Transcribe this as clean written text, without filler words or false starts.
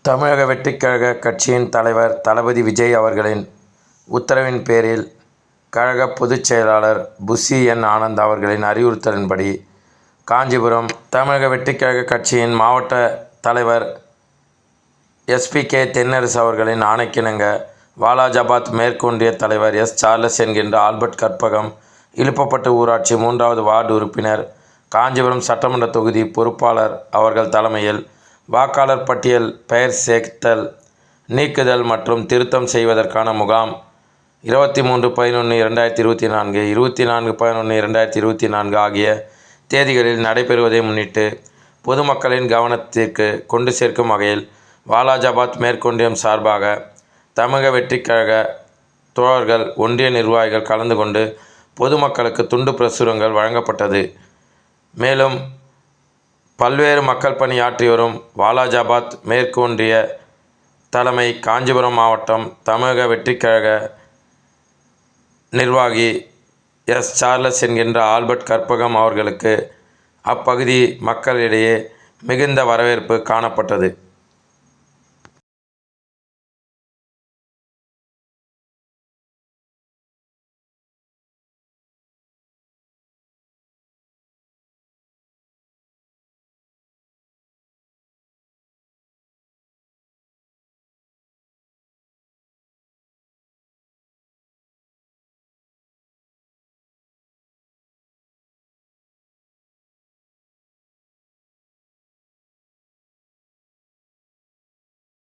தமிழக வெற்றிக்கழக கட்சியின் தலைவர் தளபதி விஜய் அவர்களின் உத்தரவின் பேரில் கழக பொதுச் செயலாளர் புஸ்ஸி என். ஆனந்த் அவர்களின் அறிவுறுத்தலின்படி காஞ்சிபுரம் தமிழக வெற்றிக்கழக கட்சியின் மாவட்ட தலைவர் எஸ்.பி.கே. தென்னரசு அவர்களின் ஆணைக்கிணங்க வாலாஜாபாத் மேற்கு ஒன்றிய தலைவர் எஸ். சார்லஸ் என்கின்ற ஆல்பர்ட் கற்பகம், இலுப்பப்பட்டு ஊராட்சி 3வது வார்டு உறுப்பினர், காஞ்சிபுரம் சட்டமன்ற தொகுதி பொறுப்பாளர் அவர்கள் தலைமையில் வாக்காளர் பட்டியல் பெயர் சேர்த்தல், நீக்குதல் மற்றும் திருத்தம் செய்வதற்கான முகாம் 23/11/2024, 24/11/2024 ஆகிய தேதிகளில் நடைபெறுவதை முன்னிட்டு பொதுமக்களின் கவனத்திற்கு கொண்டு சேர்க்கும் வகையில் வாலாஜாபாத் மேற்கொன்றியம் சார்பாக தமிழக வெற்றிக்கழக தோழர்கள், ஒன்றிய நிர்வாகிகள் கலந்து கொண்டு பொதுமக்களுக்கு துண்டு பிரசுரங்கள் வழங்கப்பட்டது. மேலும் பல்வேறு மக்கள் பணி ஆற்றி வரும் வாலாஜாபாத் மேற்கு ஒன்றிய தலைமை, காஞ்சிபுரம் மாவட்டம் தமிழக வெற்றிக்கழக நிர்வாகி எஸ். சார்லஸ் என்கின்ற ஆல்பர்ட் கற்பகம் அவர்களுக்கு அப்பகுதி மக்களிடையே மிகுந்த வரவேற்பு காணப்பட்டது.